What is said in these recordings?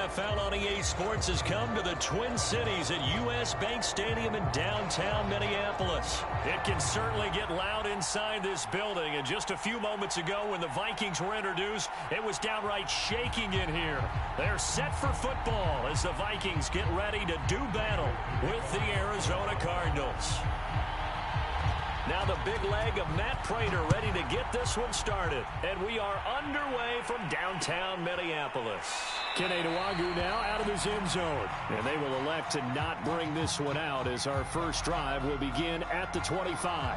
NFL on EA Sports has come to the Twin Cities at U.S. Bank Stadium in downtown Minneapolis. It can certainly get loud inside this building, and just a few moments ago when the Vikings were introduced, it was downright shaking in here. They're set for football as the Vikings get ready to do battle with the Arizona Cardinals. Now the big leg of Matt Prater ready to get this one started. And we are underway from downtown Minneapolis. Keneduagu now out of his end zone. And they will elect to not bring this one out as our first drive will begin at the 25.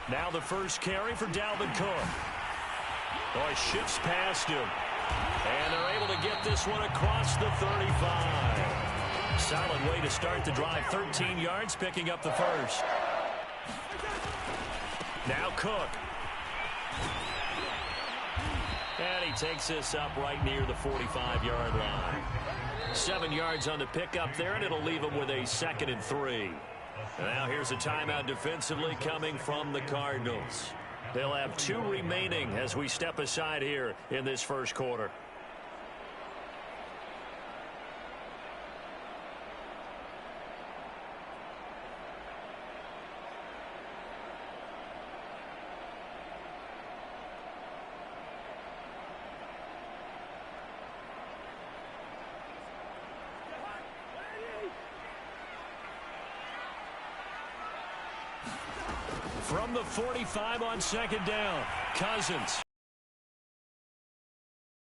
Now the first carry for Dalvin Cook. Boy, shifts past him. And they're able to get this one across the 35. Solid way to start the drive. 13 yards, picking up the first. Now Cook. And he takes this up right near the 45-yard line. 7 yards on the pickup there, and it'll leave him with a 2nd and 3. Now here's a timeout defensively coming from the Cardinals. They'll have 2 remaining as we step aside here in this first quarter. From the 45 on 2nd down, Cousins.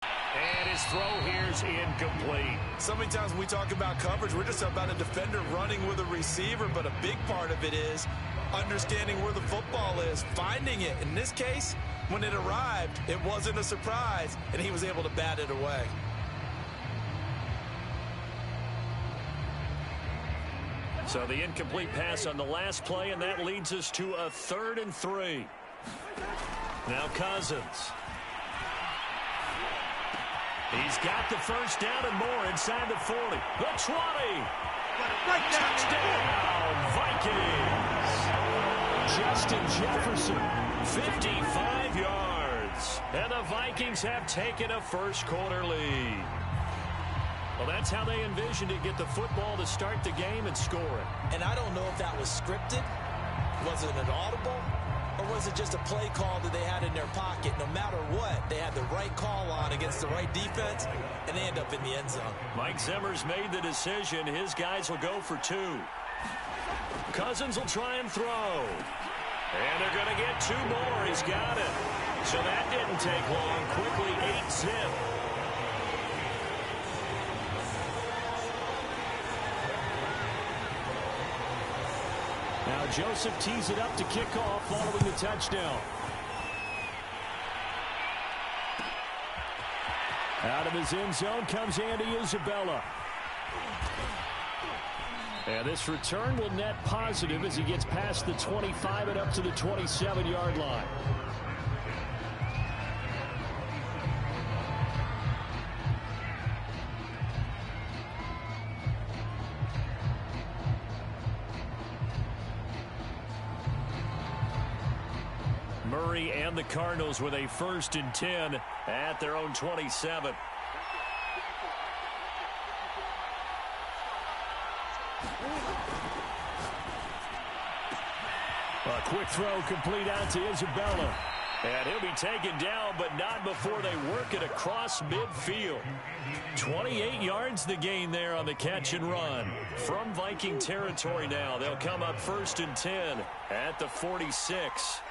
And his throw here's incomplete. So many times when we talk about coverage, we're just about a defender running with a receiver, but a big part of it is understanding where the football is, finding it. In this case, when it arrived, it wasn't a surprise, and he was able to bat it away. So the incomplete pass on the last play, and that leads us to a 3rd and 3. Now Cousins. He's got the first down and more inside the 40. The 20. Touchdown, Vikings. Justin Jefferson, 55 yards. And the Vikings have taken a first quarter lead. Well, that's how they envisioned it, get the football to start the game and score it. And I don't know if that was scripted, was it an audible, or was it just a play call that they had in their pocket? No matter what, they had the right call on against the right defense, and they end up in the end zone. Mike Zimmer's made the decision. His guys will go for 2. Cousins will try and throw. And they're going to get 2 more. He's got it. So that didn't take long. Quickly 8-zip. Now Joseph tees it up to kick off following the touchdown. Out of his end zone comes Andy Isabella. And this return will net positive as he gets past the 25 and up to the 27-yard line. Murray and the Cardinals with a 1st and 10 at their own 27. A quick throw complete out to Isabella. And he'll be taken down, but not before they work it across midfield. 28 yards the gain there on the catch and run. From Viking territory now, they'll come up 1st and 10 at the 46.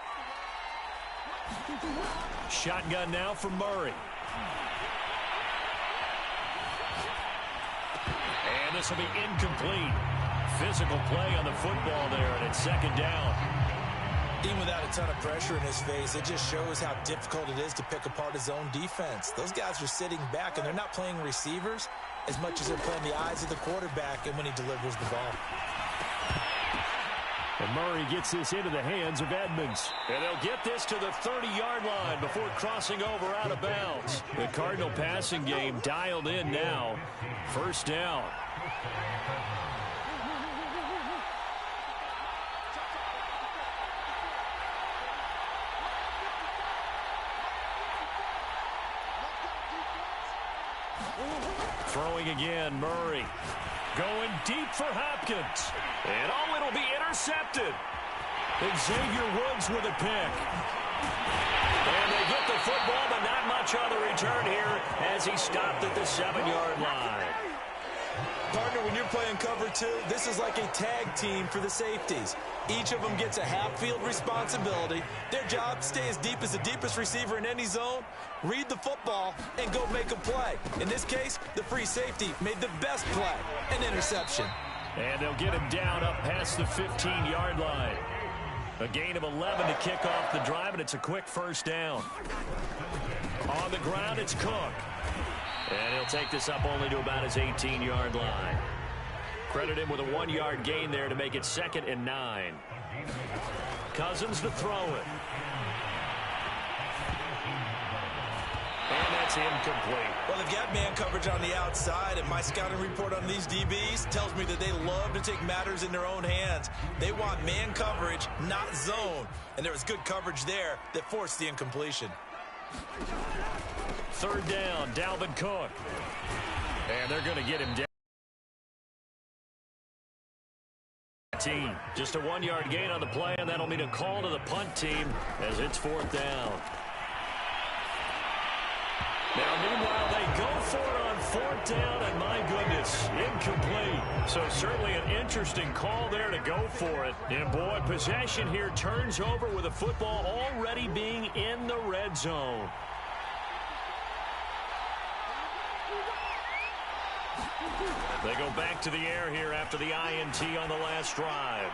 Shotgun now for Murray. And this will be incomplete. Physical play on the football there, and it's 2nd down. Even without a ton of pressure in his face, it just shows how difficult it is to pick apart his own defense. Those guys are sitting back, and they're not playing receivers as much as they're playing the eyes of the quarterback and when he delivers the ball. And Murray gets this into the hands of Edmonds. And they'll get this to the 30-yard line before crossing over out of bounds. The Cardinal passing game dialed in now. First down. Throwing again, Murray. Going deep for Hopkins. And it'll be intercepted. Xavier Woods with a pick. And they get the football, but not much on the return here as he stopped at the 7-yard line. Partner, when you're playing cover two, this is like a tag team for the safeties. Each of them gets a half-field responsibility. Their job, stay as deep as the deepest receiver in any zone, read the football, and go make a play. In this case, the free safety made the best play, an interception. And they'll get him down up past the 15-yard line. A gain of 11 to kick off the drive, and it's a quick first down. On the ground, it's Cook. And he'll take this up only to about his 18-yard line. Credit him with a 1-yard gain there to make it 2nd and 9. Cousins to throw it. And that's incomplete. Well, they've got man coverage on the outside, and my scouting report on these DBs tells me that they love to take matters in their own hands. They want man coverage, not zone. And there was good coverage there that forced the incompletion. 3rd down, Dalvin Cook. And they're going to get him down. Just a 1-yard gain on the play, and that'll mean a call to the punt team as it's 4th down. Now, meanwhile, they go for it on 4th down, and my goodness, incomplete. So certainly an interesting call there to go for it. And, boy, possession here turns over with the football already being in the red zone. They go back to the air here after the INT on the last drive.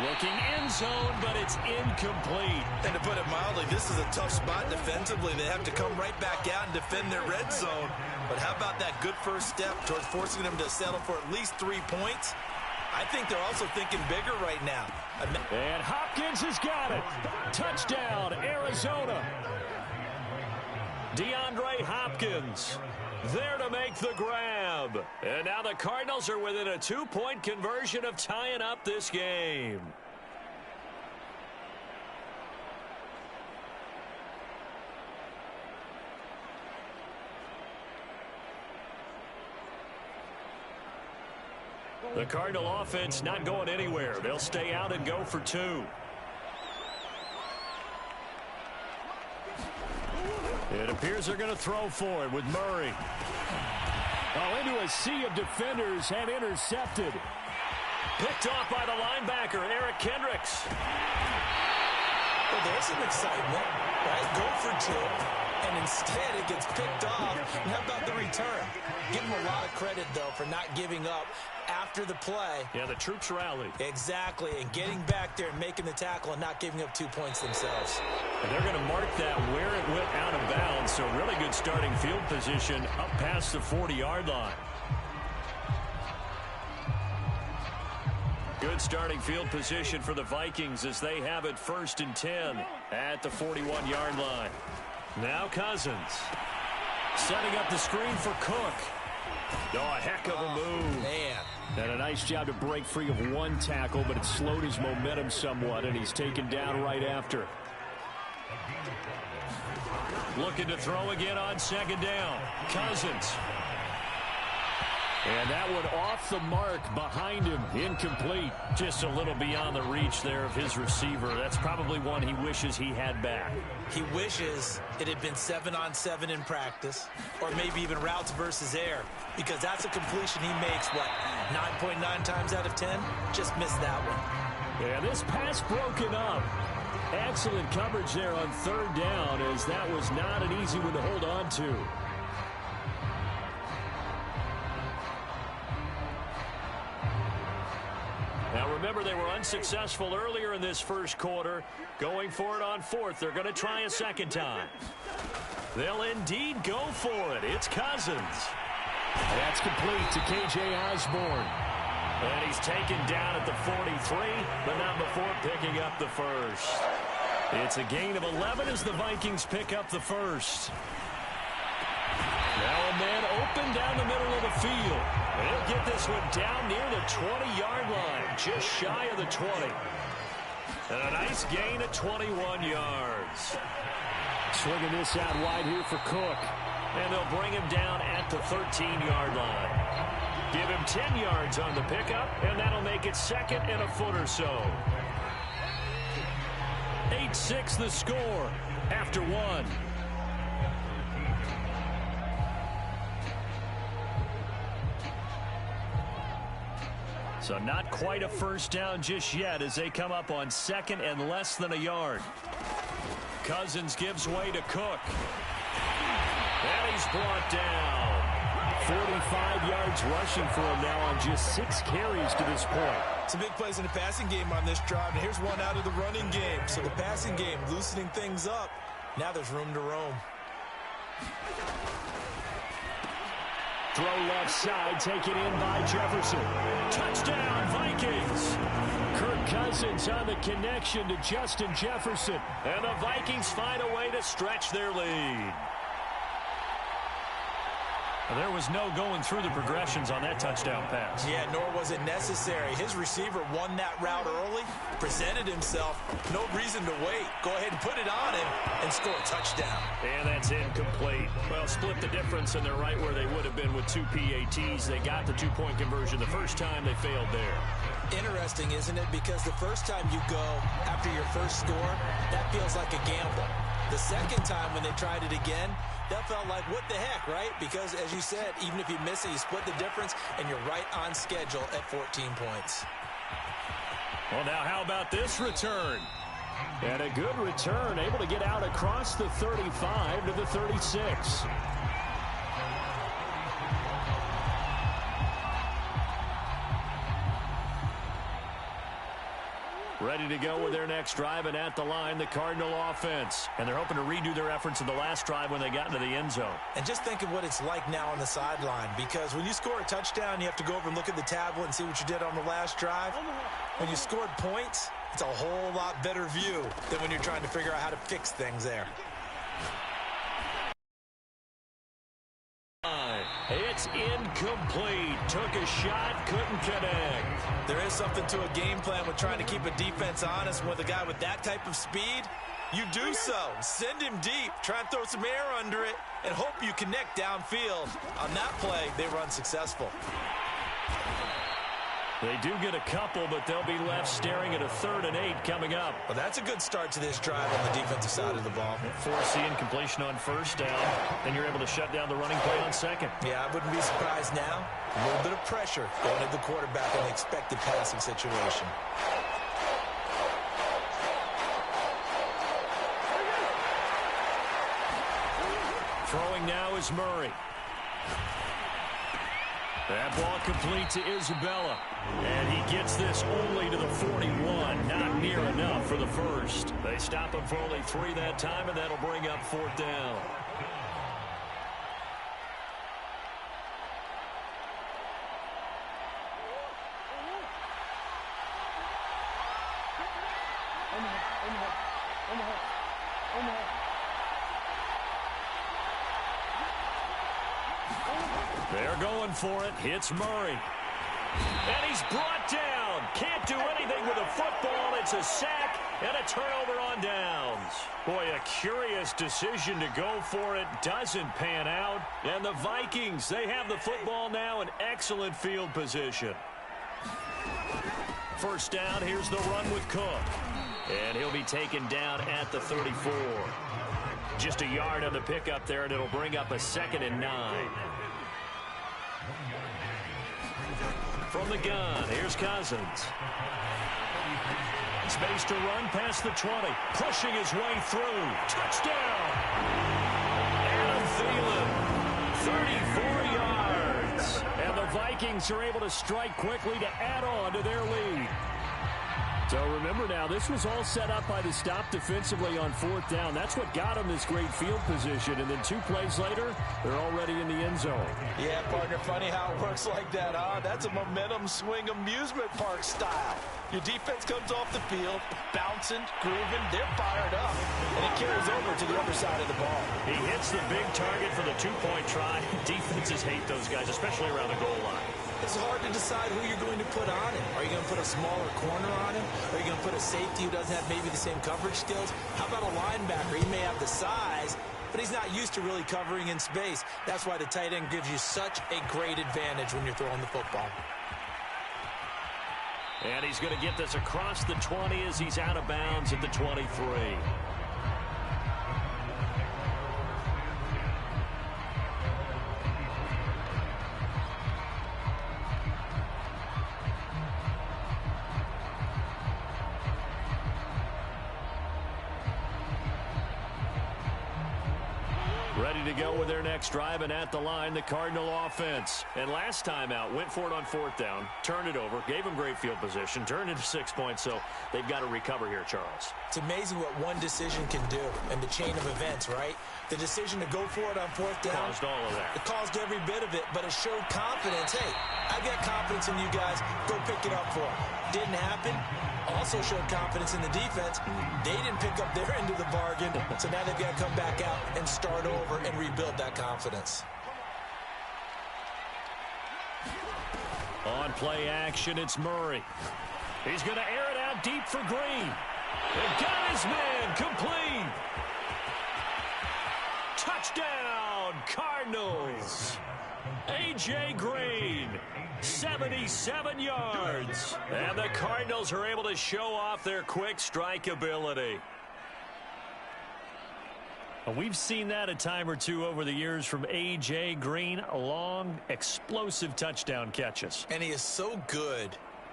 Looking end zone, but it's incomplete. And to put it mildly, this is a tough spot defensively. They have to come right back out and defend their red zone. But how about that good first step towards forcing them to settle for at least 3 points? I think they're also thinking bigger right now. And Hopkins has got it. Touchdown, Arizona. DeAndre Hopkins there to make the grab. And now the Cardinals are within a 2-point conversion of tying up this game. The Cardinal offense not going anywhere. They'll stay out and go for 2. It appears they're going to throw for it with Murray. Oh, into a sea of defenders and intercepted. Picked off by the linebacker, Eric Kendricks. Well, there's some excitement, right? Go for 2, and instead it gets picked off. And how about the return? Give him a lot of credit, though, for not giving up after the play. Yeah, the troops rallied. Exactly, and getting back there and making the tackle and not giving up 2 points themselves. And they're going to mark that where it went out of bounds, so really good starting field position up past the 40-yard line. Good starting field position for the Vikings as they have it 1st and 10 at the 41-yard line. Now Cousins setting up the screen for Cook. Oh, a heck of a move. Man. And a nice job to break free of 1 tackle, but it slowed his momentum somewhat, and he's taken down right after. Looking to throw again on 2nd down. Cousins. And that one off the mark behind him, incomplete. Just a little beyond the reach there of his receiver. That's probably one he wishes he had back. He wishes it had been 7-on-7 in practice, or maybe even routes versus air, because that's a completion he makes, 9.9 times out of 10? Just missed that one. Yeah, this pass broken up. Excellent coverage there on 3rd down, as that was not an easy one to hold on to. Now remember, they were unsuccessful earlier in this first quarter. Going for it on 4th. They're going to try a 2nd time. They'll indeed go for it. It's Cousins. That's complete to K.J. Osborne. And he's taken down at the 43, but not before picking up the first. It's a gain of 11 as the Vikings pick up the first. Now a man open down the middle of the field. And he'll get this one down near the 20-yard line, just shy of the 20. And a nice gain of 21 yards. Swinging this out wide here for Cook. And they'll bring him down at the 13-yard line. Give him 10 yards on the pickup, and that'll make it second and a foot or so. 8-6 the score after one. So not quite a first down just yet as they come up on second and less than a yard. Cousins gives way to Cook. And he's brought down. 45 yards rushing for him now on just 6 carries to this point. Some big plays in the passing game on this drive, and here's one out of the running game. So the passing game loosening things up. Now there's room to roam. Throw left side, taken in by Jefferson. Touchdown, Vikings! Kirk Cousins on the connection to Justin Jefferson. And the Vikings find a way to stretch their lead. There was no going through the progressions on that touchdown pass. Yeah, nor was it necessary. His receiver won that route early, presented himself. No reason to wait. Go ahead and put it on him and score a touchdown. And that's incomplete. Well, split the difference, and they're right where they would have been with 2 PATs. They got the 2-point conversion the first time. They failed there. Interesting, isn't it? Because the first time you go after your first score, that feels like a gamble. The second time when they tried it again, that felt like, what the heck, right? Because, as you said, even if you miss it, you split the difference, and you're right on schedule at 14 points. Well, now how about this return? And a good return, able to get out across the 35 to the 36. Ready to go with their next drive, and at the line, the Cardinal offense. And they're hoping to redo their efforts in the last drive when they got into the end zone. And just think of what it's like now on the sideline, because when you score a touchdown, you have to go over and look at the tablet and see what you did on the last drive. When you scored points, it's a whole lot better view than when you're trying to figure out how to fix things there. It's incomplete. Took a shot, couldn't connect. There is something to a game plan with trying to keep a defense honest. With a guy with that type of speed, you do so. Send him deep. Try and throw some air under it and hope you connect downfield. On that play, they run successful. They do get a couple, but they'll be left staring at a 3rd and 8 coming up. Well, that's a good start to this drive on the defensive side of the ball. Force the incompletion on first down, and you're able to shut down the running play on second. Yeah, I wouldn't be surprised now. A little bit of pressure going at the quarterback in the expected passing situation. Throwing now is Murray. That ball complete to Isabella. And he gets this only to the 41. Not near enough for the first. They stop him for only 3 that time, and that'll bring up 4th down. They're going for it. Hits Murray. And he's brought down. Can't do anything with the football. It's a sack and a turnover on downs. Boy, a curious decision to go for it. Doesn't pan out. And the Vikings, they have the football now in excellent field position. First down, here's the run with Cook. And he'll be taken down at the 34. Just a yard on the pickup there, and it'll bring up a 2nd and 9. From the gun, here's Cousins. Space to run past the 20. Pushing his way through. Touchdown! Adam Thielen, 34 yards. And the Vikings are able to strike quickly to add on to their lead. So remember now, this was all set up by the stop defensively on 4th down. That's what got them this great field position. And then 2 plays later, they're already in the end zone. Yeah, partner, funny how it works like that, huh? That's a momentum swing amusement park style. Your defense comes off the field, bouncing, grooving, they're fired up, and it carries over to the other side of the ball. He hits the big target for the 2-point try. Defenses hate those guys, especially around the goal line. It's hard to decide who you're going to put on him. Are you going to put a smaller corner on him? Are you going to put a safety who doesn't have maybe the same coverage skills? How about a linebacker? He may have the size, but he's not used to really covering in space. That's why the tight end gives you such a great advantage when you're throwing the football. And he's going to get this across the 20 as he's out of bounds at the 23. Ready to go with their next drive, and at the line, the Cardinal offense. And last time out, went for it on 4th down, turned it over, gave them great field position, turned it to 6 points, so they've got to recover here, Charles. It's amazing what one decision can do in the chain of events, right? The decision to go for it on 4th down. Caused all of that. It caused every bit of it, but it showed confidence. Hey, I've got confidence in you guys. Go pick it up for them. Didn't happen. Also showed confidence in the defense. They didn't pick up their end of the bargain, so now they've got to come back out and start over and rebuild that confidence. On play action, it's Murray. He's going to air it out deep for Green. And got his man complete. Touchdown, Cardinals. A.J. Green, 77 yards. And the Cardinals are able to show off their quick strike ability. We've seen that a time or two over the years from A.J. Green. Long, explosive touchdown catches. And he is so good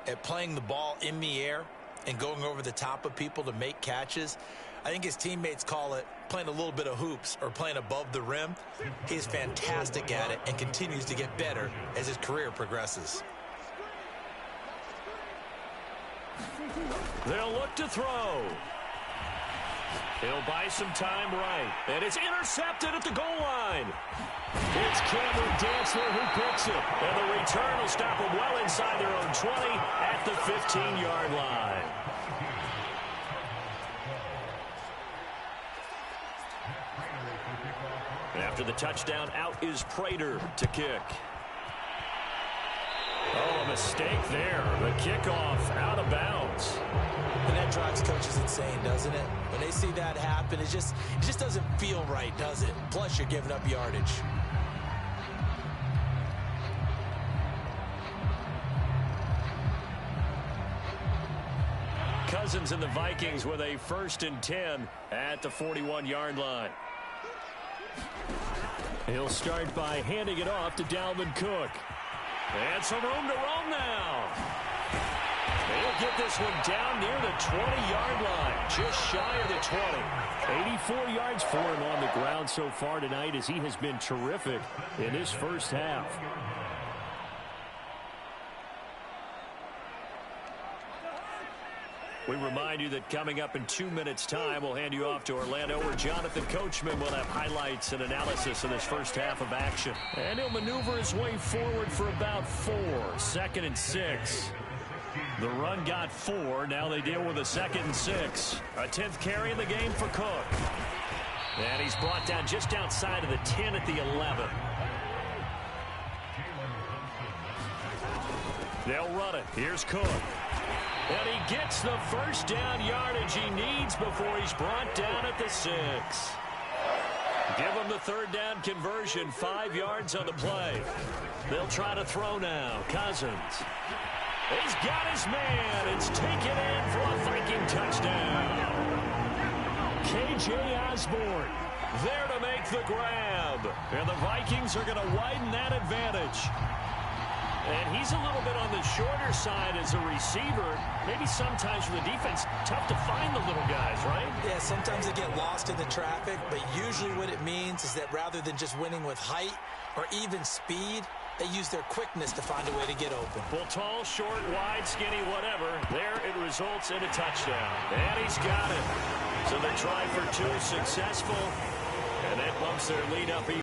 at playing the ball in the air and going over the top of people to make catches. I think his teammates call it playing a little bit of hoops or playing above the rim. He is fantastic at it and continues to get better as his career progresses. They'll look to throw. He'll buy some time right. And it's intercepted at the goal line. It's Cameron Dantzler who picks it. And the return will stop them well inside their own 20 at the 15-yard line. After the touchdown, out is Prater to kick. Oh, a mistake there. The kickoff out of bounds. And that drives coaches insane, doesn't it? When they see that happen, it just doesn't feel right, does it? Plus, you're giving up yardage. Cousins and the Vikings with a 1st and 10 at the 41-yard line. He'll start by handing it off to Dalvin Cook. And some room to roam now. He'll get this one down near the 20-yard line, just shy of the 20. 84 yards for him on the ground so far tonight as he has been terrific in his first half. We remind you that coming up in 2 minutes' time, we'll hand you off to Orlando, where Jonathan Coachman will have highlights and analysis in this first half of action. And he'll maneuver his way forward for about 4. 2nd and 6. The run got 4. Now they deal with a 2nd and 6. A 10th carry in the game for Cook. And he's brought down just outside of the 10 at the 11. They'll run it. Here's Cook. And he gets the first down yardage he needs before he's brought down at the 6. Give him the 3rd down conversion, 5 yards on the play. They'll try to throw now. Cousins. He's got his man. It's taken in for a Viking touchdown. K.J. Osborne there to make the grab. And the Vikings are going to widen that advantage. And he's a little bit on the shorter side as a receiver. Maybe sometimes for the defense, tough to find the little guys, right? Yeah, sometimes they get lost in the traffic, but usually what it means is that rather than just winning with height or even speed, They use their quickness to find a way to get open. Well, tall, short, wide, skinny, whatever. There it results in a touchdown. And he's got it. So they try for 2, successful. And that bumps their lead up even.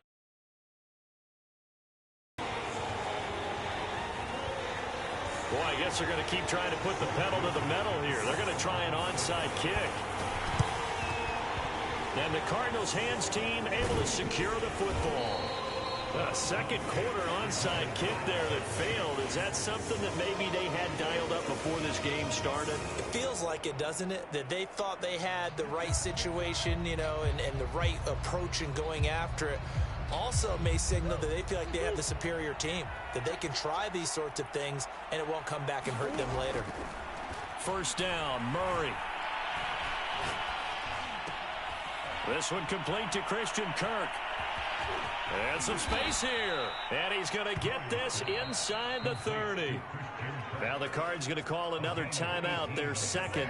Boy, I guess they're going to keep trying to put the pedal to the metal here. They're going to try an onside kick. And the Cardinals hands team able to secure the football. A second quarter onside kick there that failed. Is that something that maybe they had dialed up before this game started? It feels like it, doesn't it? That they thought they had the right situation, you know, and the right approach in going after it. Also may signal that they feel like they have the superior team, that they can try these sorts of things and it won't come back and hurt them later. First down, Murray. This one complete to Christian Kirk. And some space here. And he's going to get this inside the 30. Now the Cards going to call another timeout, their second,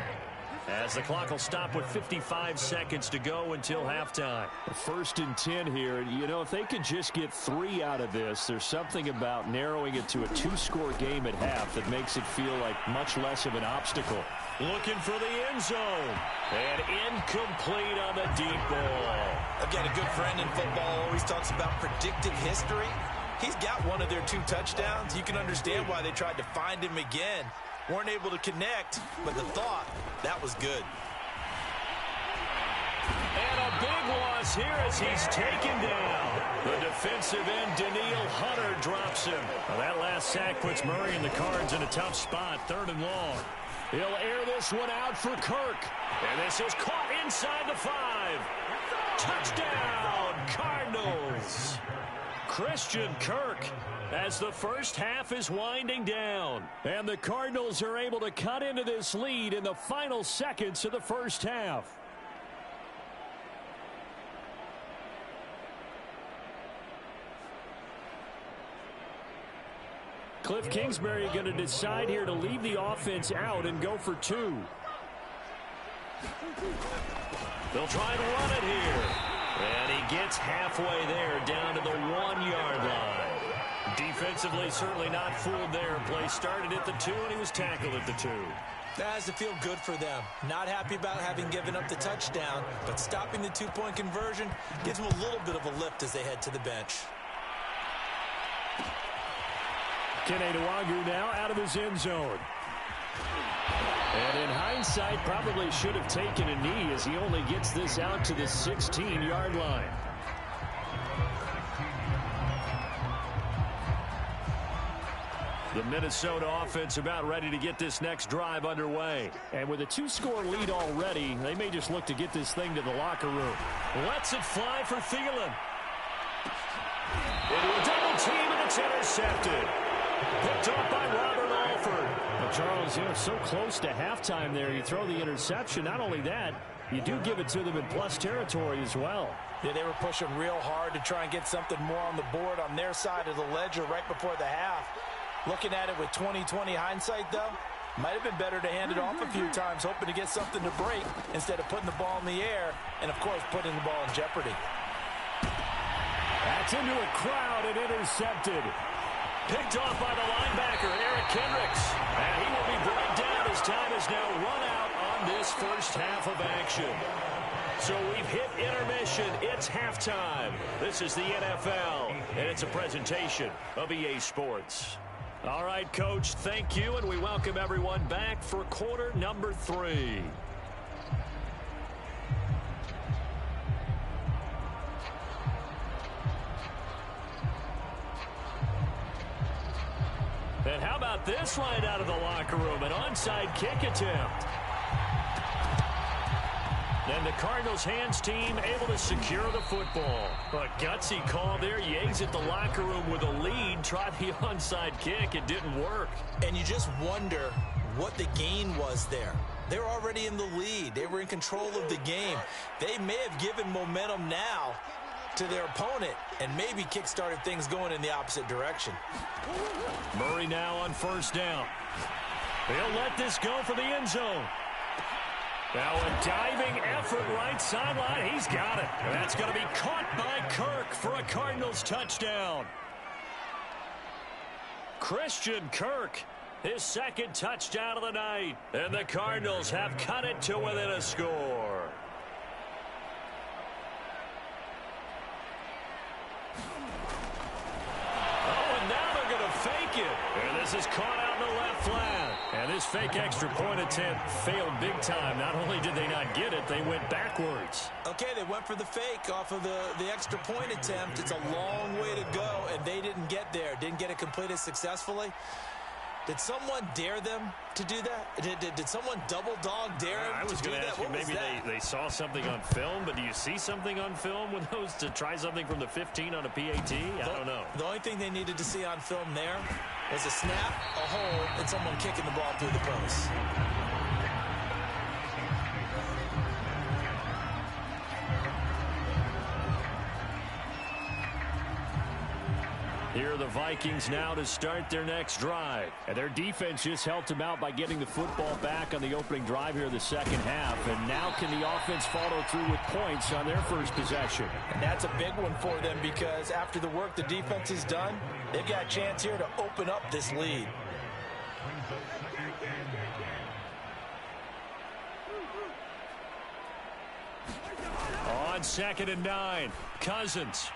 as the clock will stop with 55 seconds to go until halftime. 1st and 10 here. You know, if they could just get 3 out of this, there's something about narrowing it to a 2-score game at half that makes it feel like much less of an obstacle. Looking for the end zone. And incomplete on the deep ball. Again, a good friend in football always talks about predictive history. He's got one of their 2 touchdowns. You can understand why they tried to find him again. Weren't able to connect, but the thought, that was good. And a big loss here as he's taken down. The defensive end, Daniil Hunter, drops him. Well, that last sack puts Murray and the Cards in a tough spot, 3rd and long. He'll air this one out for Kirk. And this is caught inside the 5. Touchdown, Cardinals. Christian Kirk as the first half is winding down. And the Cardinals are able to cut into this lead in the final seconds of the first half. Cliff Kingsbury going to decide here to leave the offense out and go for 2. They'll try and run it here. And he gets halfway there down to the 1-yard line. Defensively, certainly not fooled there. Play started at the 2, and he was tackled at the 2. That has to feel good for them. Not happy about having given up the touchdown, but stopping the 2-point conversion gives them a little bit of a lift as they head to the bench. Keneduagu now out of his end zone. And in hindsight, probably should have taken a knee as he only gets this out to the 16-yard line. The Minnesota offense about ready to get this next drive underway. And with a 2-score lead already, they may just look to get this thing to the locker room. Lets it fly for Thielen. Into a double team, and it's intercepted. Picked up by Robert Alford. Well, Charles, you're so close to halftime there. You throw the interception. Not only that, you do give it to them in plus territory as well. Yeah, they were pushing real hard to try and get something more on the board on their side of the ledger right before the half. Looking at it with 20/20 hindsight, though, might have been better to hand it off a few times, hoping to get something to break instead of putting the ball in the air and, of course, putting the ball in jeopardy. That's into a crowd and intercepted. Picked off by the linebacker, Eric Kendricks. And he will be brought down as time is now run out on this first half of action. So we've hit intermission. It's halftime. This is the NFL, and it's a presentation of EA Sports. All right, Coach, thank you, and we welcome everyone back for quarter number 3. And how about this right out of the locker room? An onside kick attempt. And the Cardinals hands team able to secure the football. A gutsy call there. You exit the locker room with a lead. Try the onside kick. It didn't work. And you just wonder what the gain was there. They're already in the lead. They were in control of the game. They may have given momentum now to their opponent and maybe kick-started things going in the opposite direction. Murray now on first down. They'll let this go for the end zone. Now a diving effort right sideline. He's got it. That's going to be caught by Kirk for a Cardinals touchdown. Christian Kirk, his second touchdown of the night. And the Cardinals have cut it to within a score. Oh, and now they're going to fake it. And this is caught out in the left flat. And this fake extra point attempt failed big time. Not only did they not get it, they went backwards. Okay, they went for the fake off of the extra point attempt. It's a long way to go, and they didn't get there. Didn't get it completed successfully. Did someone dare them to do that? Did someone double dog dare them I was to do going to that? ask you, maybe they saw something on film, but do you see something on film with those to try something from the 15 on a PAT? I don't know. The only thing they needed to see on film there was a snap, a hole, and someone kicking the ball through the post. Here are the Vikings now to start their next drive. And their defense just helped them out by getting the football back on the opening drive here in the second half. And now can the offense follow through with points on their first possession? And that's a big one for them because after the work the defense has done, they've got a chance here to open up this lead. On 2nd and 9, Cousins.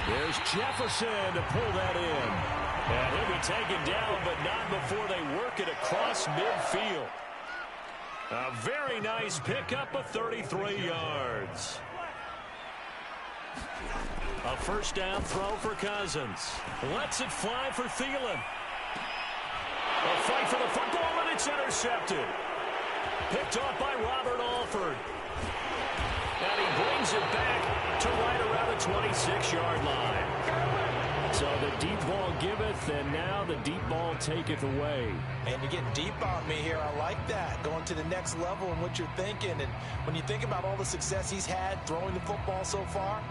There's Jefferson to pull that in. And he'll be taken down, but not before they work it across midfield. A very nice pickup of 33 yards. A first down throw for Cousins. Lets it fly for Thielen. A fight for the football, and it's intercepted. Picked off by Robert Alford. And he brings it back to right around the 26-yard line. So the deep ball giveth, and now the deep ball taketh away. And you get deep on me here. I like that. Going to the next level in what you're thinking. And when you think about all the success he's had throwing the football so far,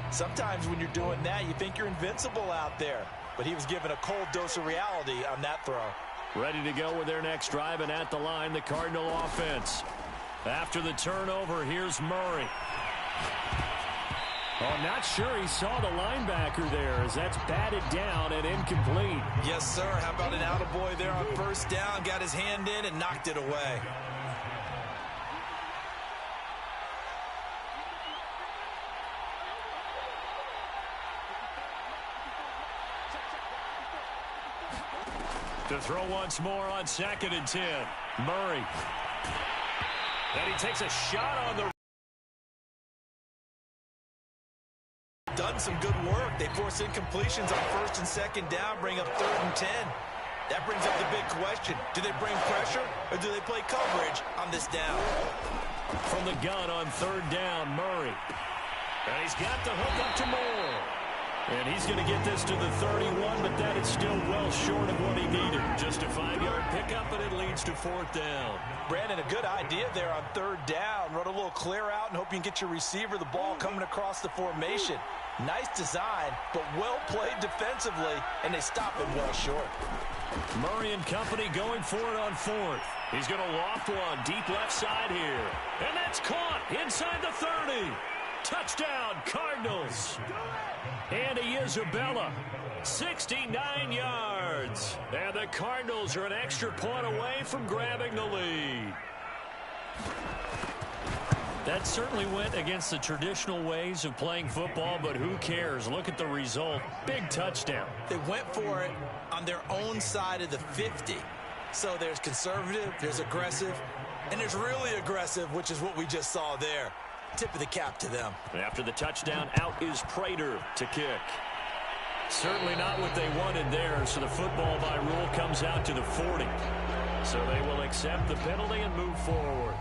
sometimes when you're doing that, you think you're invincible out there. But he was given a cold dose of reality on that throw. Ready to go with their next drive, and at the line, the Cardinal offense. After the turnover, here's Murray. Oh, not sure he saw the linebacker there as that's batted down and incomplete. Yes, sir. How about an attaboy there on first down? Got his hand in and knocked it away. To throw once more on 2nd and 10. Murray. And he takes a shot on the... Done some good work. They force incompletions on 1st and 2nd down, bring up 3rd and 10. That brings up the big question. Do they bring pressure or do they play coverage on this down? From the gun on 3rd down, Murray. And he's got the hook up to Moore. And he's going to get this to the 31, but that is still well short of what he needed. Just a 5-yard pickup, and it leads to 4th down. Brandon, a good idea there on 3rd down. Run a little clear out and hope you can get your receiver the ball coming across the formation. Nice design, but well played defensively, and they stop him well short. Murray and company going for it on 4th. He's going to loft one deep left side here. And that's caught inside the 30. Touchdown, Cardinals. Andy Isabella, 69 yards. And the Cardinals are an extra point away from grabbing the lead. That certainly went against the traditional ways of playing football, but who cares? Look at the result. Big touchdown. They went for it on their own side of the 50. So there's conservative, there's aggressive, and there's really aggressive, which is what we just saw there. Tip of the cap to them. After the touchdown, out is Prater to kick. Certainly not what they wanted there, so the football by rule comes out to the 40. So they will accept the penalty and move forward.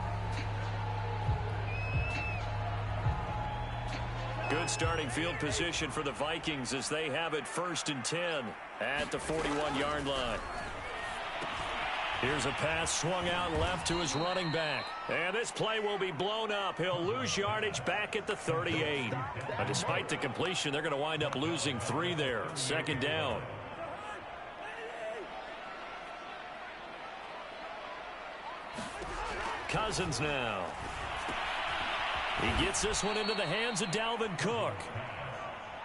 Good starting field position for the Vikings as they have it 1st and 10 at the 41-yard line. Here's a pass swung out left to his running back. And this play will be blown up. He'll lose yardage back at the 38. But despite the completion, they're going to wind up losing 3 there. 2nd down. Cousins now. He gets this one into the hands of Dalvin Cook.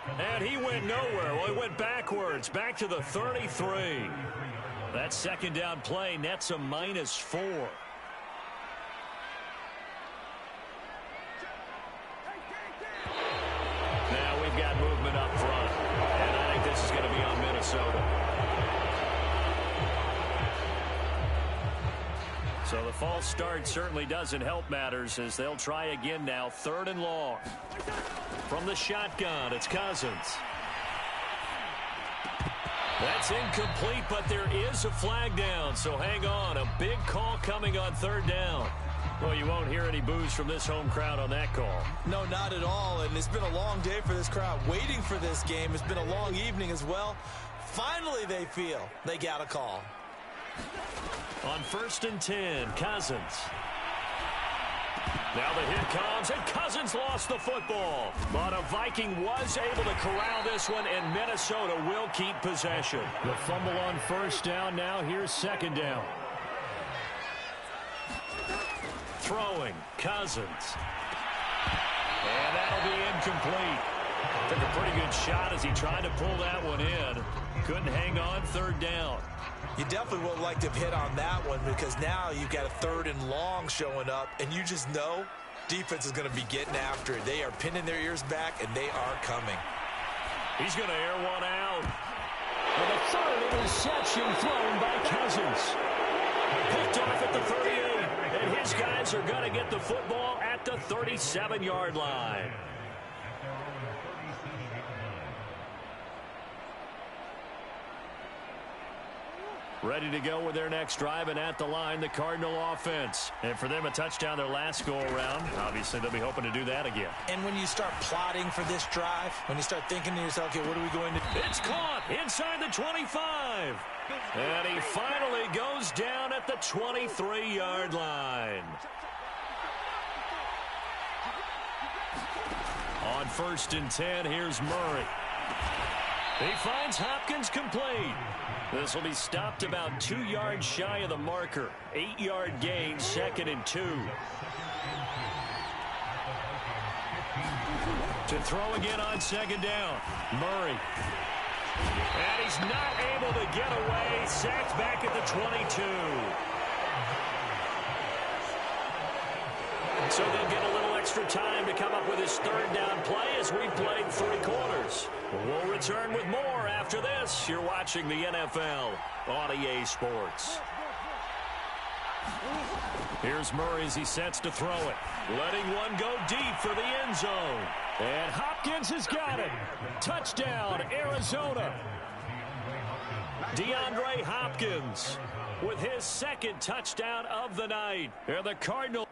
And he went nowhere. Well, he went backwards, back to the 33. That second down play nets a -4. Now we've got movement up front. And I think this is going to be on Minnesota. So the false start certainly doesn't help matters as they'll try again now. 3rd and long. From the shotgun, it's Cousins. That's incomplete, but there is a flag down, so hang on. A big call coming on 3rd down. Well, you won't hear any boos from this home crowd on that call. No, not at all, and it's been a long day for this crowd waiting for this game. It's been a long evening as well. Finally, they feel they got a call. On 1st and 10, Cousins. Now the hit comes, and Cousins lost the football. But a Viking was able to corral this one, and Minnesota will keep possession. The fumble on 1st down. Now here's 2nd down. Throwing, Cousins. And that'll be incomplete. Took a pretty good shot as he tried to pull that one in. Couldn't hang on 3rd down. You definitely would like to have hit on that one because now you've got a 3rd and long showing up, and you just know defense is going to be getting after it. They are pinning their ears back, and they are coming. He's going to air one out. And a 3rd interception thrown by Cousins. Picked off at the 38, and his guys are going to get the football at the 37-yard line. Ready to go with their next drive, and at the line, the Cardinal offense. And for them, a touchdown their last go-around. Obviously, they'll be hoping to do that again. And when you start plotting for this drive, when you start thinking to yourself, okay, what are we going to do? It's caught inside the 25. And he finally goes down at the 23-yard line. On 1st and 10, here's Murray. He finds Hopkins complete. This will be stopped about 2 yards shy of the marker. 8-yard gain, 2nd and 2. To throw again on 2nd down. Murray. And he's not able to get away. Sacked back at the 22. So they'll get a little extra time to come up with his 3rd down play as we played 3 quarters. We'll return with more after this. You're watching the NFL on EA Sports. Here's Murray as he sets to throw it. Letting one go deep for the end zone. And Hopkins has got it. Touchdown, Arizona. DeAndre Hopkins with his 2nd touchdown of the night. And the Cardinals